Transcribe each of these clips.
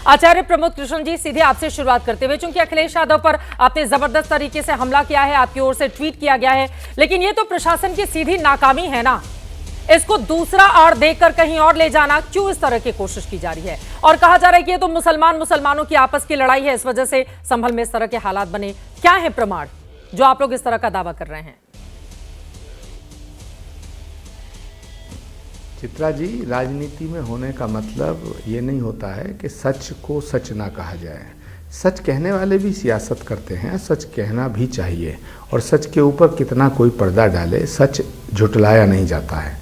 आचार्य प्रमोद कृष्ण जी, सीधे आपसे शुरुआत करते हुए, चूंकि अखिलेश यादव पर आपने जबरदस्त तरीके से हमला किया है, आपकी ओर से ट्वीट किया गया है, लेकिन ये तो प्रशासन की सीधी नाकामी है ना। इसको दूसरा आड़ देकर कहीं और ले जाना, क्यों इस तरह की कोशिश की जा रही है? और कहा जा रहा है कि ये तो मुसलमानों की आपस की लड़ाई है, इस वजह से संभल में इस तरह के हालात बने। क्या है प्रमाण जो आप लोग इस तरह का दावा कर रहे हैं? चित्रा जी, राजनीति में होने का मतलब ये नहीं होता है कि सच को सच ना कहा जाए। सच कहने वाले भी सियासत करते हैं, सच कहना भी चाहिए, और सच के ऊपर कितना कोई पर्दा डाले, सच झुटलाया नहीं जाता है।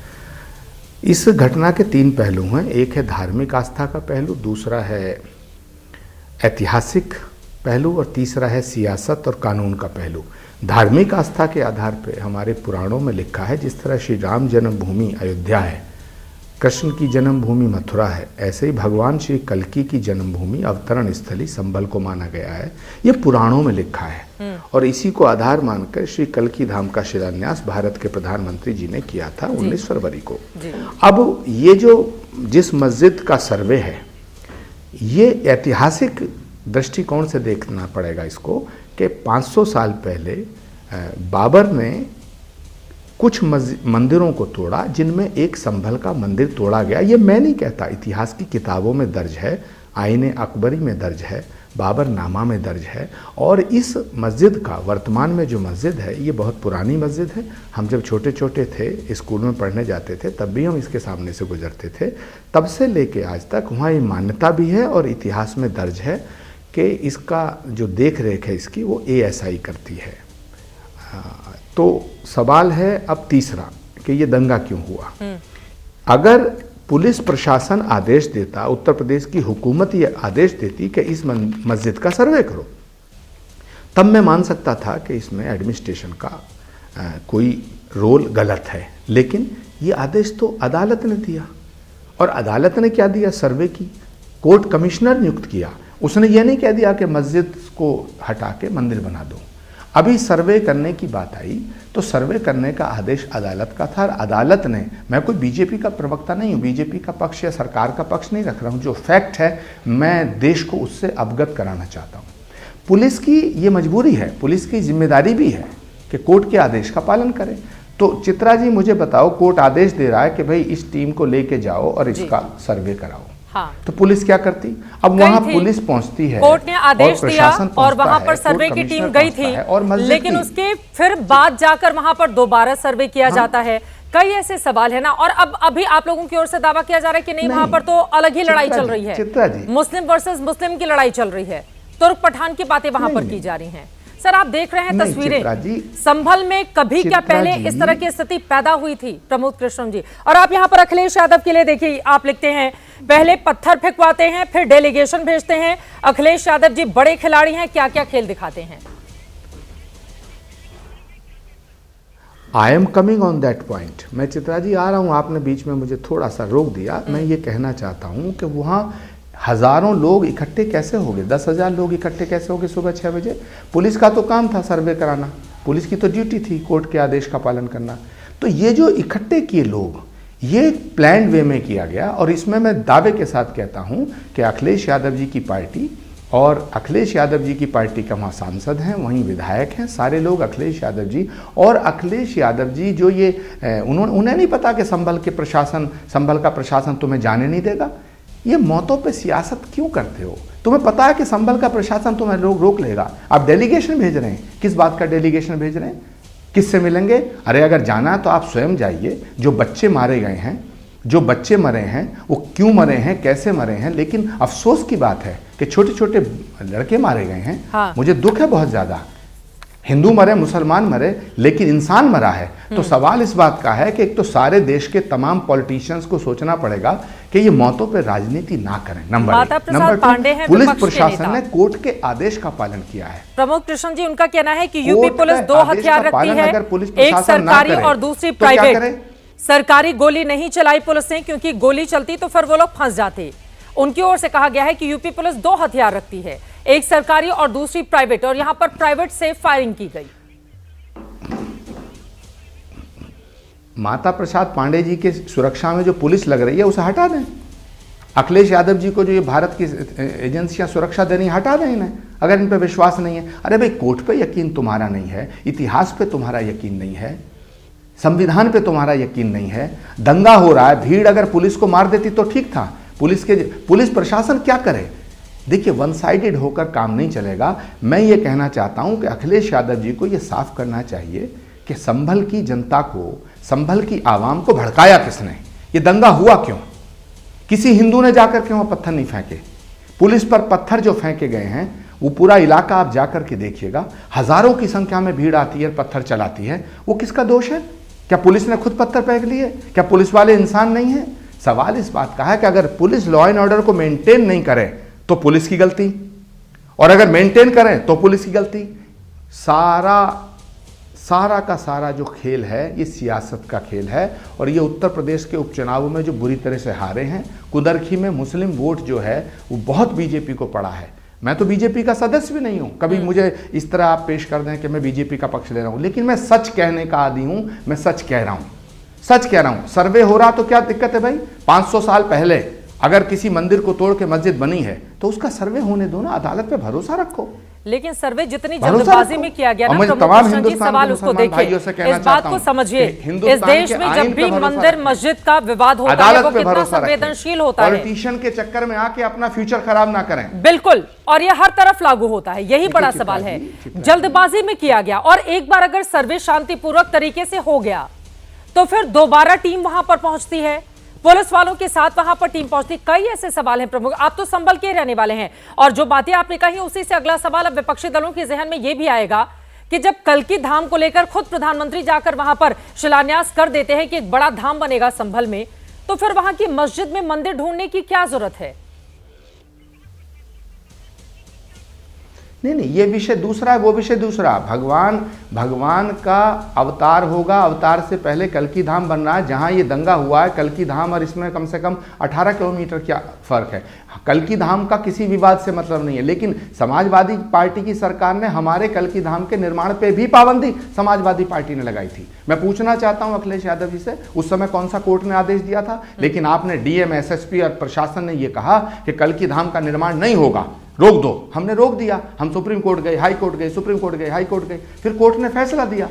इस घटना के 3 पहलू हैं। एक है धार्मिक आस्था का पहलू, दूसरा है ऐतिहासिक पहलू, और तीसरा है सियासत और कानून का पहलू। धार्मिक आस्था के आधार पर हमारे पुराणों में लिखा है, जिस तरह श्री राम जन्मभूमि अयोध्या है, कृष्ण की जन्मभूमि मथुरा है, ऐसे ही भगवान श्री कल्कि की जन्मभूमि अवतरण स्थली संभल को माना गया है। ये पुराणों में लिखा है, और इसी को आधार मानकर श्री कल्कि धाम का शिलान्यास भारत के प्रधानमंत्री जी ने किया था 19 फरवरी को। अब ये जिस मस्जिद का सर्वे है, ये ऐतिहासिक दृष्टिकोण से देखना पड़ेगा इसको, कि 500 साल पहले बाबर ने कुछ मंदिरों को तोड़ा, जिनमें एक संभल का मंदिर तोड़ा गया। ये मैं नहीं कहता, इतिहास की किताबों में दर्ज है, आईने अकबरी में दर्ज है, बाबरनामा में दर्ज है। और इस मस्जिद का, वर्तमान में जो मस्जिद है, ये बहुत पुरानी मस्जिद है। हम जब छोटे छोटे थे, स्कूल में पढ़ने जाते थे, तब भी हम इसके सामने से गुजरते थे। तब से लेके आज तक वहाँ ये मान्यता भी है और इतिहास में दर्ज है कि इसका जो देख रेख है इसकी, वो ASI करती है। तो सवाल है अब तीसरा, कि ये दंगा क्यों हुआ। अगर पुलिस प्रशासन आदेश देता, उत्तर प्रदेश की हुकूमत ये आदेश देती कि इस मस्जिद का सर्वे करो, तब मैं मान सकता था कि इसमें एडमिनिस्ट्रेशन का कोई रोल गलत है। लेकिन ये आदेश तो अदालत ने दिया, और अदालत ने क्या दिया? सर्वे की। कोर्ट कमिश्नर नियुक्त किया, उसने ये नहीं कह दिया कि मस्जिद को हटा के मंदिर बना दो। अभी सर्वे करने की बात आई तो सर्वे करने का आदेश अदालत का था, और अदालत ने, मैं कोई बीजेपी का प्रवक्ता नहीं हूँ, बीजेपी का पक्ष या सरकार का पक्ष नहीं रख रहा हूँ, जो फैक्ट है मैं देश को उससे अवगत कराना चाहता हूँ। पुलिस की ये मजबूरी है, पुलिस की जिम्मेदारी भी है कि कोर्ट के आदेश का पालन करे। तो चित्रा जी, मुझे बताओ, कोर्ट आदेश दे रहा है कि भाई इस टीम को लेके जाओ और इसका सर्वे कराओ। हाँ। तो पुलिस क्या करती? अब वहां पुलिस पहुंचती है, कोर्ट ने आदेश दिया और वहां पर सर्वे की टीम गई थी, लेकिन उसके फिर बाद जाकर वहां पर दोबारा सर्वे किया जाता है। कई ऐसे सवाल है ना। और अब अभी आप लोगों की ओर से दावा किया जा रहा है कि नहीं, वहां पर तो अलग ही लड़ाई चल रही है, मुस्लिम वर्सेस मुस्लिम की लड़ाई चल रही है, तुर्क पठान की बातें वहां पर की जा रही हैं। सर, आप देख रहे हैं तस्वीरें, संभल में कभी क्या पहले इस तरह की स्थिति पैदा हुई थी? प्रमोद कृष्ण जी, और आप यहां पर अखिलेश यादव के लिए देखिए, आप लिखते हैं पहले पत्थर फेंकवाते हैं, फिर डेलीगेशन भेजते हैं। अखिलेश यादव जी बड़े खिलाड़ी हैं, क्या क्या खेल दिखाते हैं? I am coming on that point. मैं चित्रा जी आ रहा हूं, आपने बीच में मुझे थोड़ा सा रोक दिया। मैं ये कहना चाहता हूं कि वहां हजारों लोग इकट्ठे कैसे हो गए, 10,000 लोग इकट्ठे कैसे हो गए सुबह 6 बजे? पुलिस का तो काम था सर्वे कराना, पुलिस की तो ड्यूटी थी कोर्ट के आदेश का पालन करना। तो ये जो इकट्ठे किए लोग, ये प्लान्ड वे में किया गया। और इसमें मैं दावे के साथ कहता हूं कि अखिलेश यादव जी की पार्टी, और अखिलेश यादव जी की पार्टी का वहाँ सांसद हैं, वहीं विधायक हैं, सारे लोग अखिलेश यादव जी। और अखिलेश यादव जी जो ये उन्हें नहीं पता कि संभल का प्रशासन तुम्हें जाने नहीं देगा। ये मौतों पे सियासत क्यों करते हो? तुम्हें पता है कि संभल का प्रशासन तुम्हें रोक लेगा। आप डेलीगेशन भेज रहे हैं, किस बात का डेलीगेशन भेज रहे हैं? किससे मिलेंगे? अरे अगर जाना है तो आप स्वयं जाइए। जो बच्चे मारे गए हैं, जो बच्चे मरे हैं, वो क्यों मरे हैं, कैसे मरे हैं। लेकिन अफसोस की बात है कि छोटे छोटे लड़के मारे गए हैं। हाँ। मुझे दुख है बहुत ज़्यादा। हिंदू मरे, मुसलमान मरे, लेकिन इंसान मरा है। तो सवाल इस बात का है कि एक तो सारे देश के तमाम पॉलिटिशियंस को सोचना पड़ेगा कि ये मौतों पे राजनीति ना करें। नंबर 2, पुलिस प्रशासन ने कोर्ट के आदेश का पालन किया है। प्रमोद कृष्ण जी, उनका कहना है कि यूपी पुलिस 2 हथियार रखती है, एक सरकारी और दूसरी प्राइवेट। सरकारी गोली नहीं चलाई पुलिस ने, क्योंकि गोली चलती तो फिर वो लोग फंस जाते। उनकी ओर से कहा गया है कि यूपी पुलिस 2 हथियार रखती है, एक सरकारी और दूसरी प्राइवेट, और यहां पर प्राइवेट से फायरिंग की गई। माता प्रसाद पांडे जी के सुरक्षा में जो पुलिस लग रही है उसे हटा दें। अखिलेश यादव जी को जो ये भारत की एजेंसियां सुरक्षा देनी, हटा दें इन्हें अगर इन पे विश्वास नहीं है। अरे भाई, कोर्ट पे यकीन तुम्हारा नहीं है, इतिहास पे तुम्हारा यकीन नहीं है, संविधान पे तुम्हारा यकीन नहीं है, दंगा हो रहा है, भीड़ अगर पुलिस को मार देती तो ठीक था। पुलिस प्रशासन क्या करे? देखिए, वन साइडेड होकर काम नहीं चलेगा। मैं ये कहना चाहता हूं कि अखिलेश यादव जी को ये साफ करना चाहिए कि संभल की जनता को, संभल की आवाम को भड़काया किसने? ये दंगा हुआ क्यों? किसी हिंदू ने जाकर के वहां पत्थर नहीं फेंके। पुलिस पर पत्थर जो फेंके गए हैं वो पूरा इलाका आप जाकर के देखिएगा, हजारों की संख्या में भीड़ आती है, पत्थर चलाती है। वो किसका दोष है? क्या पुलिस ने खुद पत्थर फेंक लिए? क्या पुलिस वाले इंसान नहीं है? सवाल इस बात का है कि अगर पुलिस लॉ एंड ऑर्डर को मेंटेन नहीं करे तो पुलिस की गलती, और अगर मेंटेन करें तो पुलिस की गलती। सारा का सारा जो खेल है ये सियासत का खेल है। और ये उत्तर प्रदेश के उपचुनावों में जो बुरी तरह से हारे हैं, कुदरखी में मुस्लिम वोट जो है वो बहुत बीजेपी को पड़ा है। मैं तो बीजेपी का सदस्य भी नहीं हूं, कभी मुझे इस तरह आप पेश कर दें कि मैं बीजेपी का पक्ष ले रहा हूं, लेकिन मैं सच कहने का आदी हूं। मैं सच कह रहा हूं, सच कह रहा हूं। सर्वे हो रहा तो क्या दिक्कत है भाई? 500 साल पहले अगर किसी मंदिर को तोड़ के मस्जिद बनी है तो उसका सर्वे होने दो ना, अदालत पे भरोसा रखो। लेकिन सर्वे जितनी जल्दबाजी में किया गया ना, तमाम सवाल उसको देखिए, इस बात को समझिए, इस देश में जब भी मंदिर मस्जिद का विवाद होता है वो कितना संवेदनशील होता है। पॉलिटिशियन के चक्कर में आके अपना फ्यूचर खराब ना करें। बिल्कुल, और ये हर तरफ लागू होता है, यही बड़ा सवाल है। जल्दबाजी में किया गया, और एक बार अगर सर्वे शांतिपूर्वक तरीके से हो गया तो फिर दोबारा टीम वहां पर पहुंचती है, पुलिस वालों के साथ वहां पर टीम पहुंचती। कई ऐसे सवाल हैं प्रमुख। आप तो संभल के रहने वाले हैं, और जो बातें आपने कही उसी से अगला सवाल अब विपक्षी दलों के जहन में यह भी आएगा कि जब कल्कि धाम को लेकर खुद प्रधानमंत्री जाकर वहां पर शिलान्यास कर देते हैं कि एक बड़ा धाम बनेगा संभल में, तो फिर वहां की मस्जिद में मंदिर ढूंढने की क्या जरूरत है? नहीं, ये विषय दूसरा है, वो विषय दूसरा। भगवान का अवतार होगा, अवतार से पहले कल्कि धाम बन रहा है। जहां ये दंगा हुआ है, कल्कि धाम और इसमें कम से कम 18 किलोमीटर क्या फर्क है। कल्कि धाम का किसी विवाद से मतलब नहीं है, लेकिन समाजवादी पार्टी की सरकार ने हमारे कल्कि धाम के निर्माण पे भी पाबंदी समाजवादी पार्टी ने लगाई थी। मैं पूछना चाहता हूं अखिलेश यादव जी से, उस समय कौन सा कोर्ट ने आदेश दिया था? लेकिन आपने डीएम, एसएसपी और प्रशासन ने यह कहा कि कल्कि धाम का निर्माण नहीं होगा, रोक दो। हमने रोक दिया। हम सुप्रीम कोर्ट गए, हाई कोर्ट गए, सुप्रीम कोर्ट गए, हाई कोर्ट गए, फिर कोर्ट ने फैसला दिया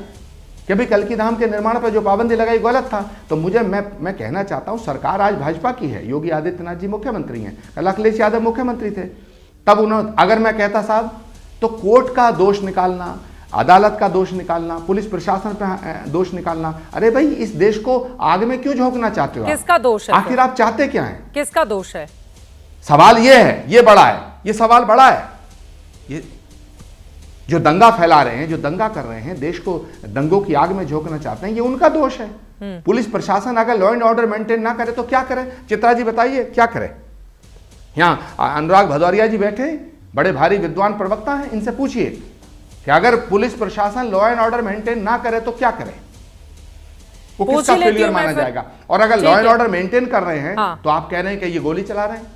कि भाई कल्कि धाम के निर्माण पर जो पाबंदी लगाई गलत था। तो मैं कहना चाहता हूं, सरकार आज भाजपा की है, योगी आदित्यनाथ जी मुख्यमंत्री हैं, कल अखिलेश यादव मुख्यमंत्री थे। तब उन्होंने, अगर मैं कहता साहब, तो कोर्ट का दोष निकालना, अदालत का दोष निकालना, पुलिस प्रशासन पर दोष निकालना, अरे भाई इस देश को आग में क्यों झोंकना चाहते हो? किसका दोष है? आखिर आप चाहते क्या है? किसका दोष है? सवाल ये है, ये बड़ा है, ये सवाल बड़ा है। ये जो दंगा फैला रहे हैं, जो दंगा कर रहे हैं, देश को दंगों की आग में झोंकना चाहते हैं, ये उनका दोष है। पुलिस प्रशासन अगर लॉ एंड ऑर्डर मेंटेन ना करे तो क्या करे? चित्रा जी बताइए क्या करे? यहां अनुराग भदौरिया जी बैठे, बड़े भारी विद्वान प्रवक्ता हैं, इनसे पूछिए कि अगर पुलिस प्रशासन लॉ एंड ऑर्डर मेंटेन ना करे तो क्या करे? वो किसका फेलियर माना जाएगा? और अगर लॉ एंड ऑर्डर मेंटेन कर रहे हैं तो आप कह रहे हैं कि ये गोली चला रहे हैं।